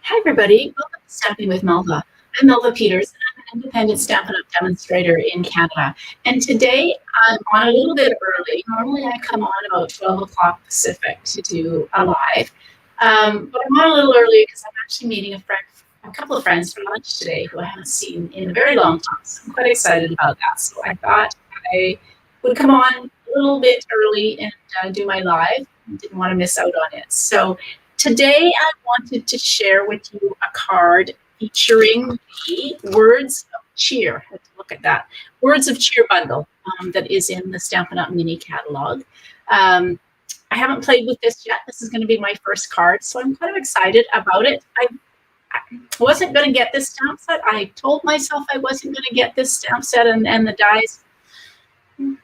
Hi, everybody. Welcome to Stamping with Melva. I'm Melva Peters, and I'm an independent Stampin' Up! Demonstrator in Canada. And today I'm on a little bit early. Normally I come on about 12 o'clock Pacific to do a live. But I'm on a little early because I'm actually meeting a couple of friends for lunch today who I haven't seen in a very long time. So I'm quite excited about that. So I thought I would come on a little bit early and do my live. Didn't want to miss out on it. So today I wanted to share with you a card featuring the Words of Cheer. Let's look at that. Words of Cheer bundle that is in the Stampin' Up! Mini catalog. I haven't played with this yet. This is going to be my first card, so I'm kind of excited about it. I wasn't going to get this stamp set. I told myself I wasn't going to get this stamp set and the dies,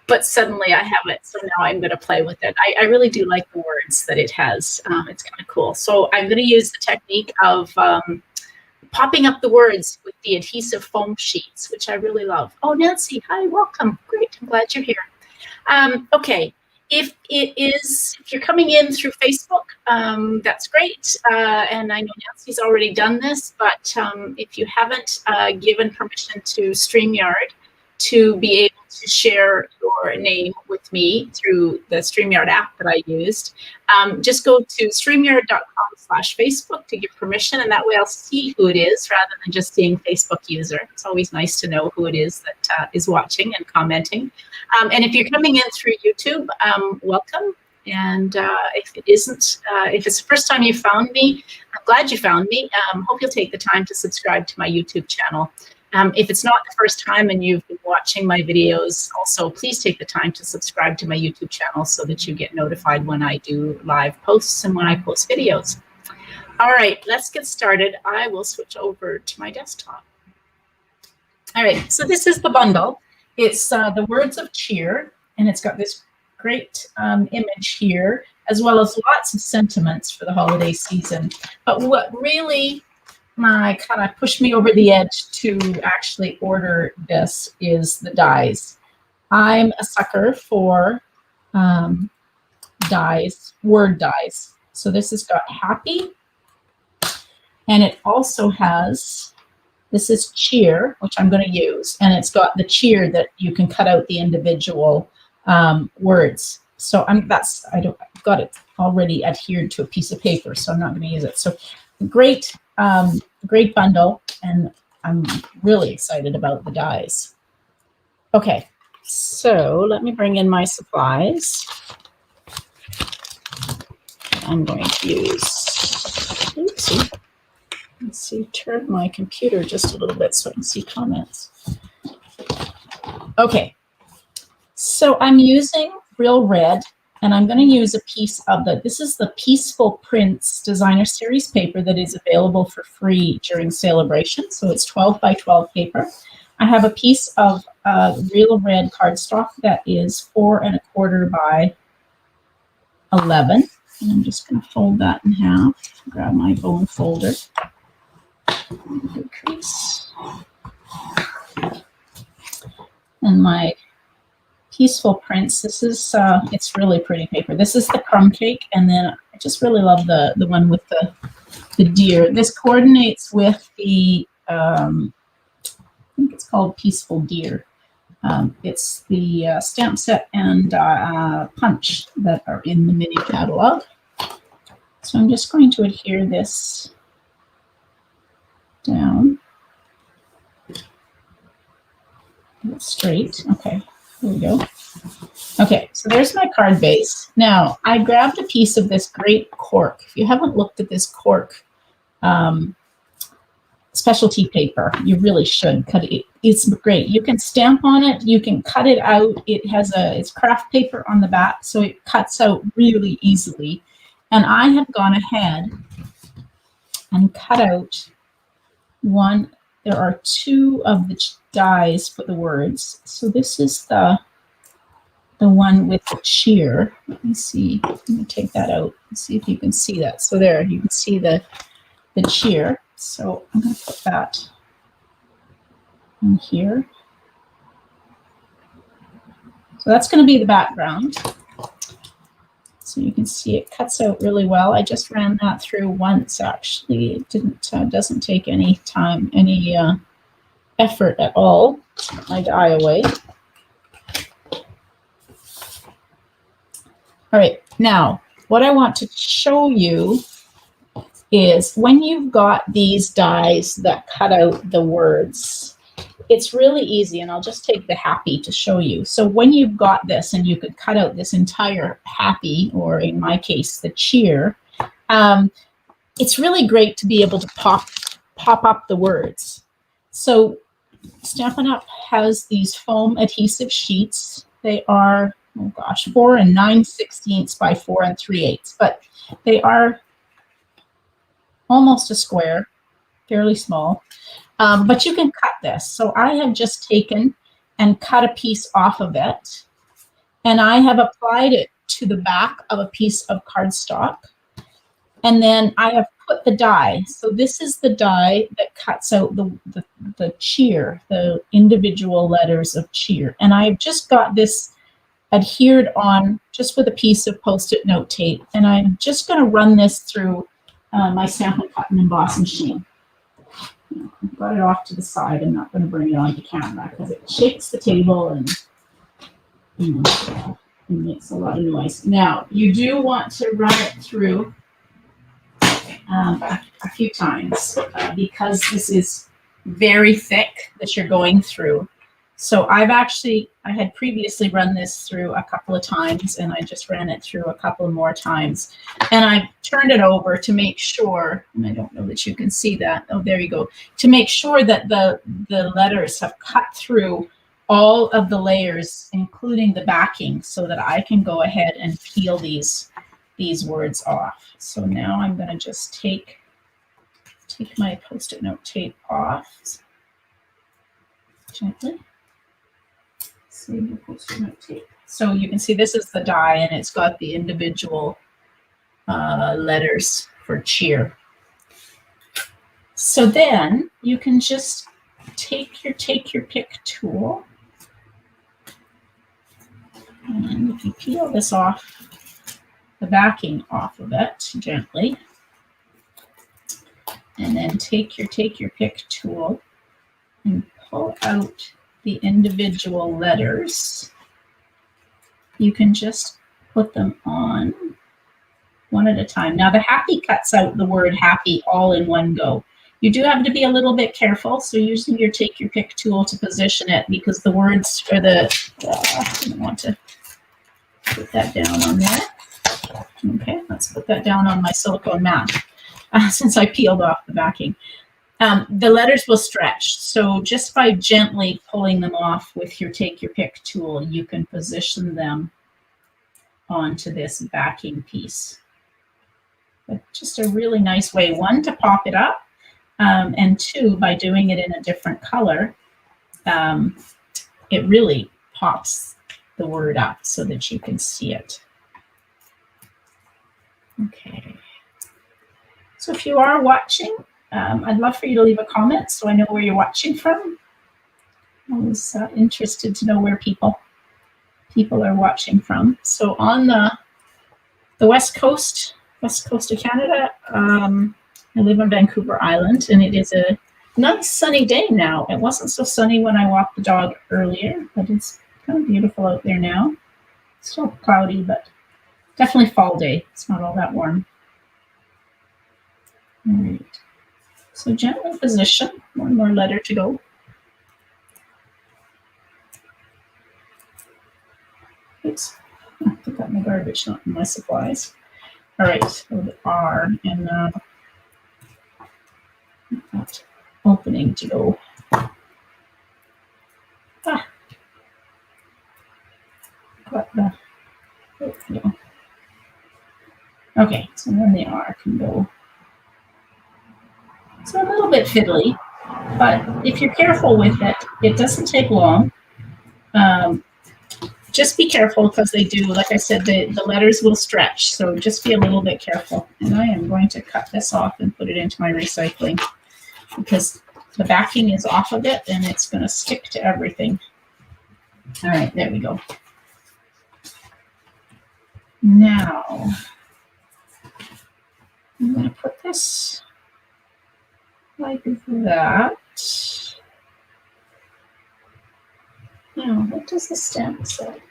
but suddenly I have it, so now I'm going to play with it. I really do like the words that it has. It's kind of cool. So I'm going to use the technique of popping up the words with the adhesive foam sheets, which I really love. Oh, Nancy, hi, welcome. Great, I'm glad you're here. Okay, if you're coming in through Facebook, that's great. And I know Nancy's already done this, but if you haven't given permission to StreamYard to be able to share your name with me through the StreamYard app that I used, just go to streamyard.com/Facebook to give permission, and that way I'll see who it is rather than just seeing Facebook user. It's always nice to know who it is that is watching and commenting. And if you're coming in through YouTube, welcome. And if it isn't, if it's the first time you found me, I'm glad you found me. Hope you'll take the time to subscribe to my YouTube channel. If it's not the first time and you've been watching my videos, also please take the time to subscribe to my YouTube channel so that you get notified when I do live posts and when I post videos. All right, let's get started. I will switch over to my desktop. All right, so this is the bundle. It's the Words of Cheer, and it's got this great image here, as well as lots of sentiments for the holiday season. But what really kind of pushed me over the edge to actually order this is the dies. I'm a sucker for dies, word dies. So this has got happy, and it also has, this is cheer, which I'm going to use, and it's got the cheer that you can cut out the individual words. So I've got it already adhered to a piece of paper, so I'm not going to use it. So great bundle, and I'm really excited about the dies. Okay, so let me bring in my supplies. I'm going to use, oopsie, let's see, turn my computer just a little bit so I can see comments. Okay, so I'm using Real Red, and I'm going to use a piece of this is the Peaceful Prints Designer Series paper that is available for free during Celebration. So it's 12 by 12 paper. I have a piece of Real Red cardstock that is 4 1/4 by 11. And I'm just going to fold that in half, grab my bone folder. Decrease. And my Peaceful Prints. This is it's really pretty paper. This is the crumb cake, and then I just really love the one with the deer. This coordinates with the I think it's called Peaceful Deer. It's the stamp set and punch that are in the mini catalog. So I'm just going to adhere this down. Get it straight. Okay. Here we go. Okay, so there's my card base. Now, I grabbed a piece of this great cork. If you haven't looked at this cork specialty paper, you really should cut it. It's great. You can stamp on it. You can cut it out. It has it's craft paper on the back, so it cuts out really easily. And I have gone ahead and cut out one. There are 2 of the dies for the words. So this is the one with the cheer. Let me see. Let me take that out and see if you can see that. So there, you can see the cheer. So I'm going to put that in here. So that's going to be the background. So you can see it cuts out really well. I just ran that through once, actually. It doesn't take any time, any effort at all. Put my die away. All right, now what I want to show you is when you've got these dies that cut out the words, it's really easy, and I'll just take the happy to show you. So when you've got this and you could cut out this entire happy, or in my case, the cheer, it's really great to be able to pop up the words. So Stampin' Up! Has these foam adhesive sheets. They are, oh gosh, 4 9/16 by 4 3/8, but they are almost a square, fairly small. But you can cut this. So I have just taken and cut a piece off of it, and I have applied it to the back of a piece of cardstock. And then I have put the die. So this is the die that cuts out the cheer, the individual letters of cheer. And I've just got this adhered on just with a piece of Post-it note tape. And I'm just going to run this through my Stampin' Cut and Emboss machine. I've got it off to the side. I'm not going to bring it onto camera because it shakes the table and it makes a lot of noise. Now, you do want to run it through a few times because this is very thick that you're going through. So I had previously run this through a couple of times, and I just ran it through a couple more times. And I turned it over to make sure, and I don't know that you can see that. Oh, there you go. To make sure that the letters have cut through all of the layers, including the backing, so that I can go ahead and peel these words off. So now I'm going to just take my Post-it note tape off gently. Save the Post-it note tape. So you can see this is the die, and it's got the individual letters for cheer. So then you can just take your pick tool, and if you peel this off, the backing off of it gently, and then take your pick tool and pull out the individual letters. You can just put them on one at a time. Now the happy cuts out the word happy all in one go. You do have to be a little bit careful, so using your take your pick tool to position it, because the words for the I want to put that down on there. Okay, let's put that down on my silicone mat since I peeled off the backing. The letters will stretch, so just by gently pulling them off with your take your pick tool, you can position them onto this backing piece. But just a really nice way, one, to pop it up, and two, by doing it in a different color, it really pops the word up so that you can see it. Okay, so if you are watching, I'd love for you to leave a comment so I know where you're watching from. I was interested to know where people are watching from. So on the west coast of Canada, I live on Vancouver Island, and it is a nice sunny day now. It wasn't so sunny when I walked the dog earlier, but it's kind of beautiful out there now. Still cloudy, but definitely fall day. It's not all that warm. All right. So gently position. One more letter to go. Oops. I put that in the garbage, not in my supplies. All right. So the R and that opening to go. Got the. Oh, no. Okay, so then the R can go. It's a little bit fiddly, but if you're careful with it, it doesn't take long. Just be careful because they do, like I said, the letters will stretch, so just be a little bit careful. And I am going to cut this off and put it into my recycling because the backing is off of it and it's going to stick to everything. All right, there we go. Now, I'm going to put this like that. Now, what does the stamp say?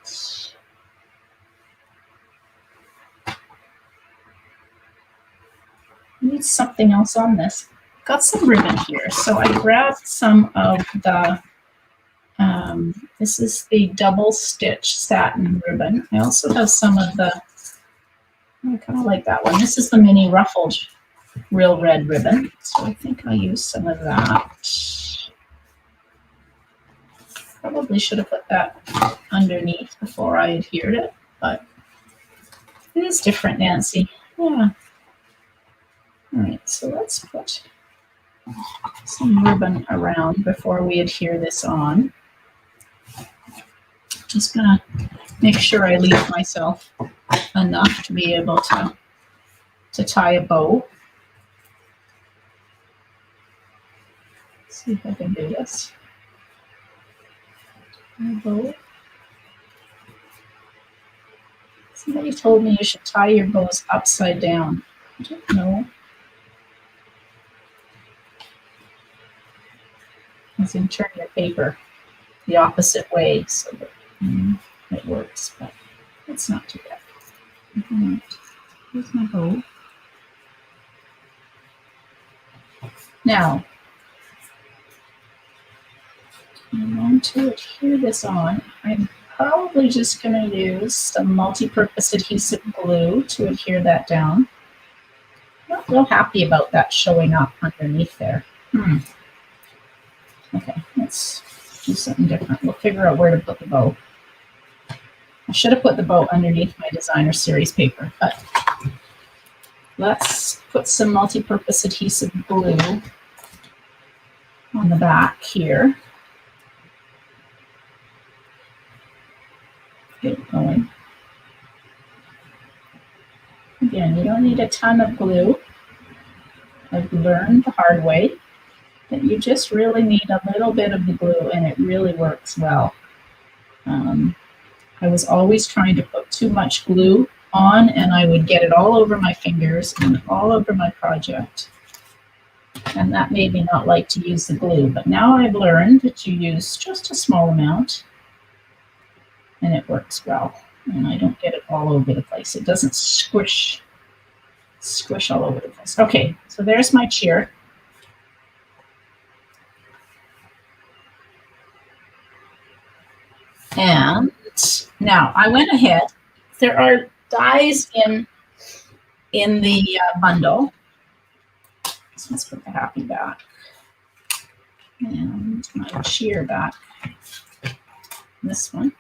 Need something else on this. Got some ribbon here, so I grabbed some of the, this is the double stitch satin ribbon. I also have some of the, I kind of like that one. This is the mini ruffled real red ribbon, so I think I'll use some of that. Probably should have put that underneath before I adhered it, but it is different, Nancy. Yeah. All right, so let's put some ribbon around before we adhere this on. Just gonna make sure I leave myself enough to be able to tie a bow. Let's see if I can do this. A bow. Somebody told me you should tie your bows upside down. I don't know. As in turn your paper the opposite way so that it works, but it's not too bad. Here's my bow. Now, I'm going to adhere this on. I'm probably just going to use some multi-purpose adhesive glue to adhere that down. I'm not real happy about that showing up underneath there. Okay, let's do something different. We'll figure out where to put the bow. I should have put the bow underneath my designer series paper, but let's put some multi-purpose adhesive glue on the back here. Get it going. Again, you don't need a ton of glue. I've learned the hard way that you just really need a little bit of the glue and it really works well. I was always trying to put too much glue on and I would get it all over my fingers and all over my project. And that made me not like to use the glue. But now I've learned that you use just a small amount and it works well. And I don't get it all over the place. It doesn't squish all over the place. Okay, so there's my cheer. And now I went ahead. There are dies in the bundle. So let's put the happy back and my cheer back. This one.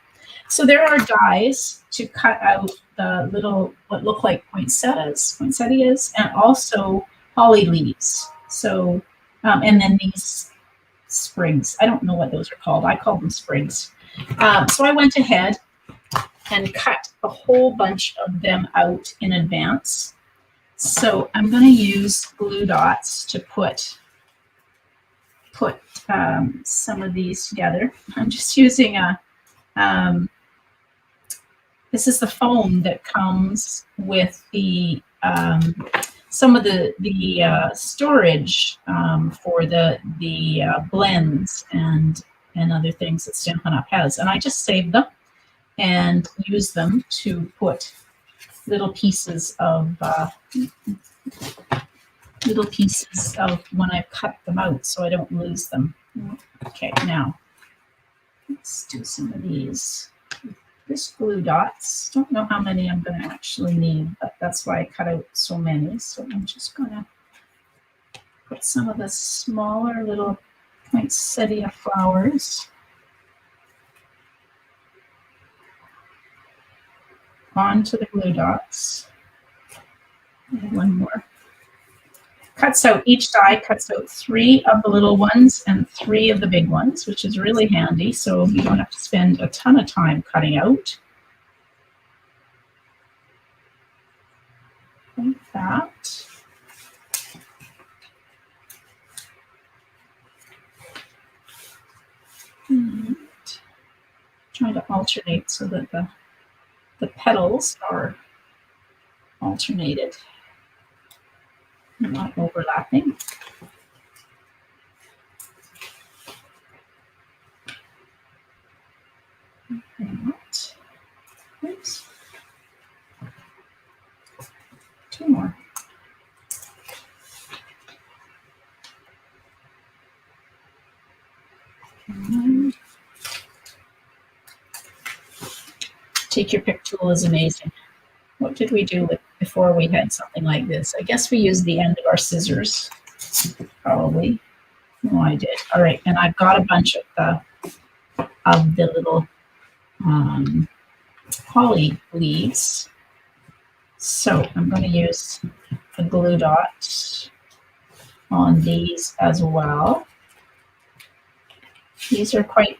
So there are dies to cut out the little what look like poinsettias, and also holly leaves. So and then these sprigs. I don't know what those are called. I call them sprigs. So I went ahead and cut a whole bunch of them out in advance. So I'm going to use glue dots to put some of these together. I'm just using a, this is the foam that comes with the, some of the storage for the blends and other things that Stampin' Up has. And I just saved them and use them to put little pieces of when I've cut them out so I don't lose them. Okay, now let's do some of these. This glue dots. Don't know how many I'm going to actually need, but that's why I cut out so many. So I'm just going to put some of the smaller little poinsettia flowers onto the glue dots. And one more. Cuts out, each die cuts out 3 of the little ones and 3 of the big ones, which is really handy. So you don't have to spend a ton of time cutting out. Like that. And trying to alternate so that the petals are alternated, not overlapping. Oops. 2 more. Take your pick tool is amazing. What did we do with before we had something like this? I guess we used the end of our scissors, probably. No, I did. All right, and I've got a bunch of the little holly leaves. So I'm going to use a glue dot on these as well. These are quite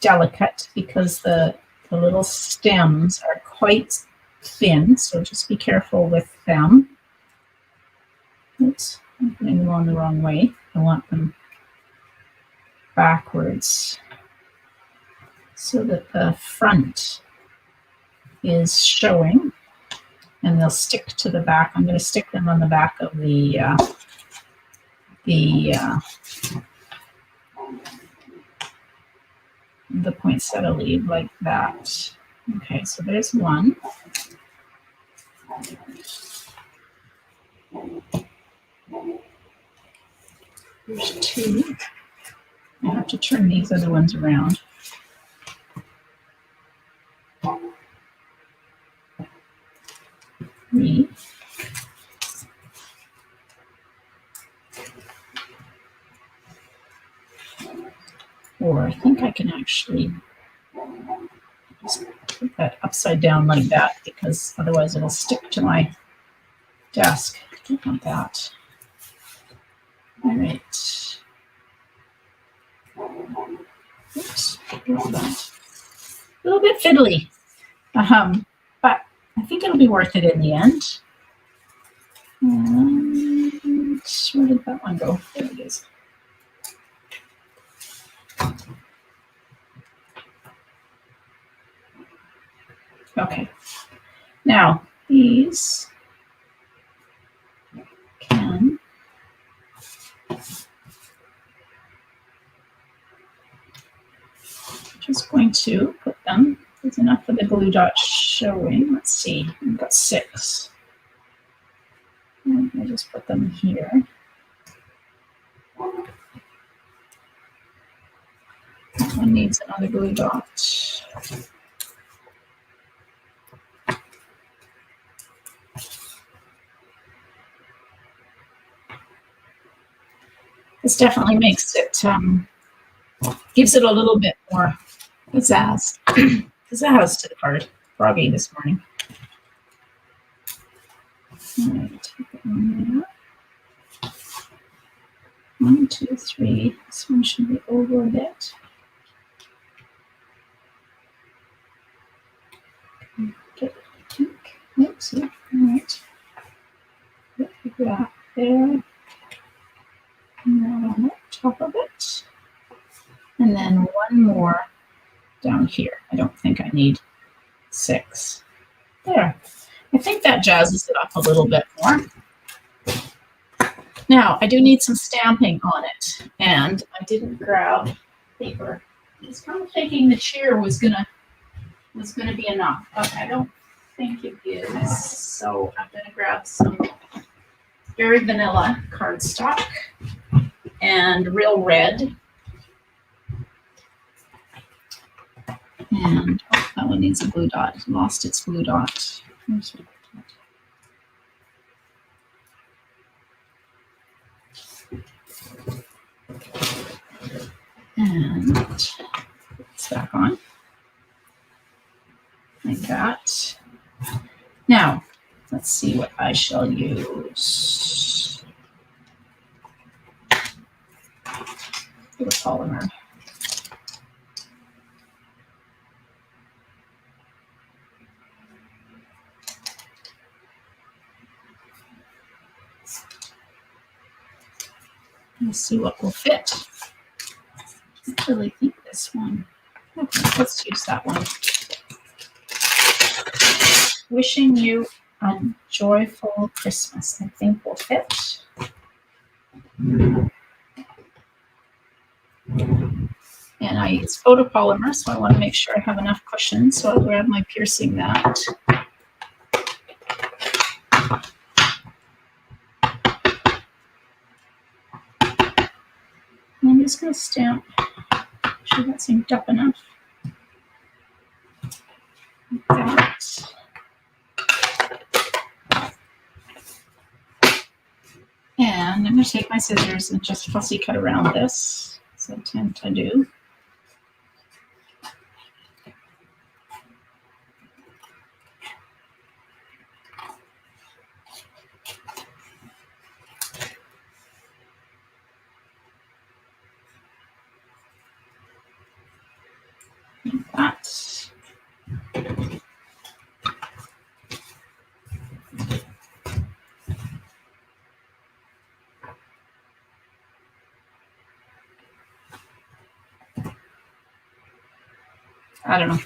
delicate because the little stems are quite thin, so just be careful with them. Oops, I'm putting them on the wrong way. I want them backwards so that the front is showing and they'll stick to the back. I'm going to stick them on the back of the poinsettia leaf like that. Okay, so there's one. There's 2. I have to turn these other ones around. Three. Or I think I can actually just put that upside down like that because otherwise it'll stick to my desk. I don't want that. All right. Oops, that. A little bit fiddly, but I think it'll be worth it in the end. And where did that one go? There it is. Okay, now these can just going to put them. There's enough of the glue dot showing. Let's see, I've got 6. And I just put them here. That one needs another glue dot. This definitely makes it, gives it a little bit more pizzazz to the card. Froggy this morning. All right, take it on there. 1, 2, 3. This one should be over a bit. Get pink. Oops, all right. Put that there. And that on the top of it. And then one more down here. I don't think I need 6. There. I think that jazzes it up a little bit more. Now, I do need some stamping on it, and I didn't grab paper. I was kind of thinking the cheer was gonna be enough, but I don't think it is. So I'm gonna grab some very vanilla cardstock and real red. And oh, that one needs a glue dot. It lost its glue dot. And it's back on like that. Now, let's see what I shall use. The polymer. Let's see what will fit. I really think this one. Okay, let's use that one. Wishing you A Joyful Christmas, I think will fit. And it's photopolymer, so I want to make sure I have enough cushion. So I'll grab my piercing mat. And I'm just going to stamp. Make sure that's inked up enough. Like that. And I'm going to take my scissors and just fussy cut around this, as I tend to do. Like that. I don't know.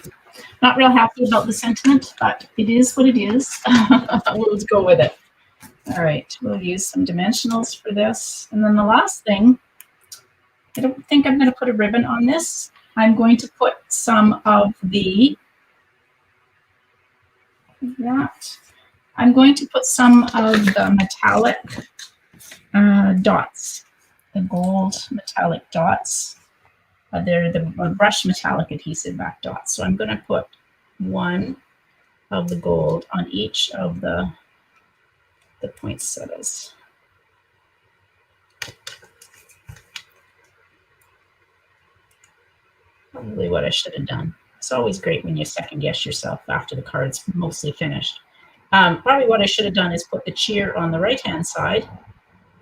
Not real happy about the sentiment, but it is what it is. We'll just go with it. All right, we'll use some dimensionals for this. And then the last thing, I don't think I'm going to put a ribbon on this. I'm going to put some of the, I'm going to put some of the metallic dots, the gold metallic dots. They're the brush metallic adhesive back dots. So I'm going to put one of the gold on each of the poinsettias. Probably what I should have done. It's always great when you second guess yourself after the card's mostly finished. Probably what I should have done is put the cheer on the right-hand side,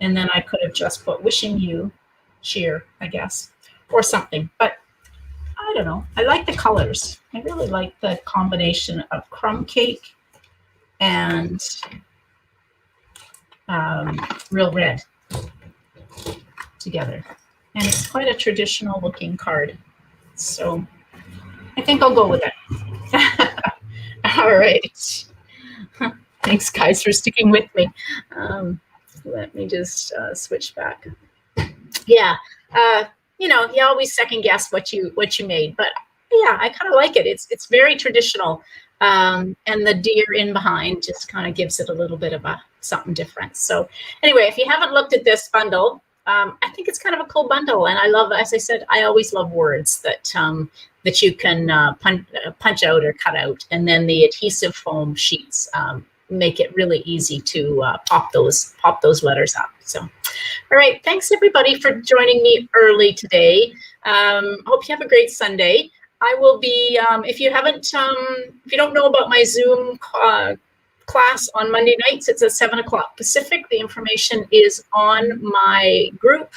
and then I could have just put wishing you cheer, I guess, or something. But I don't know. I like the colors. I really like the combination of crumb cake and real red together. And it's quite a traditional looking card. So I think I'll go with it. All right. Thanks, guys, for sticking with me. Let me just switch back. Yeah. You know, you always second guess what you made, but yeah, I kind of like it. It's very traditional, and the deer in behind just kind of gives it a little bit of something different. So anyway, if you haven't looked at this bundle, I think it's kind of a cool bundle, and I love, as I said, I always love words that that you can punch out or cut out, and then the adhesive foam sheets make it really easy to pop those letters up. So, all right, thanks everybody for joining me early today. Hope you have a great Sunday. I will be, if you don't know about my Zoom class on Monday nights, it's at 7 o'clock Pacific. The information is on my group,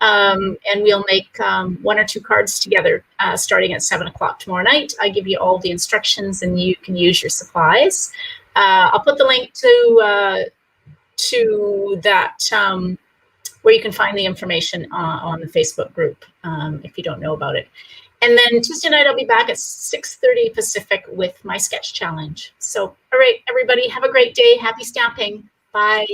and we'll make 1 or 2 cards together starting at 7 o'clock tomorrow night. I give you all the instructions, and you can use your supplies. I'll put the link to that where you can find the information on the Facebook group if you don't know about it. And then Tuesday night, I'll be back at 6:30 Pacific with my sketch challenge. So, all right, everybody, have a great day. Happy stamping. Bye.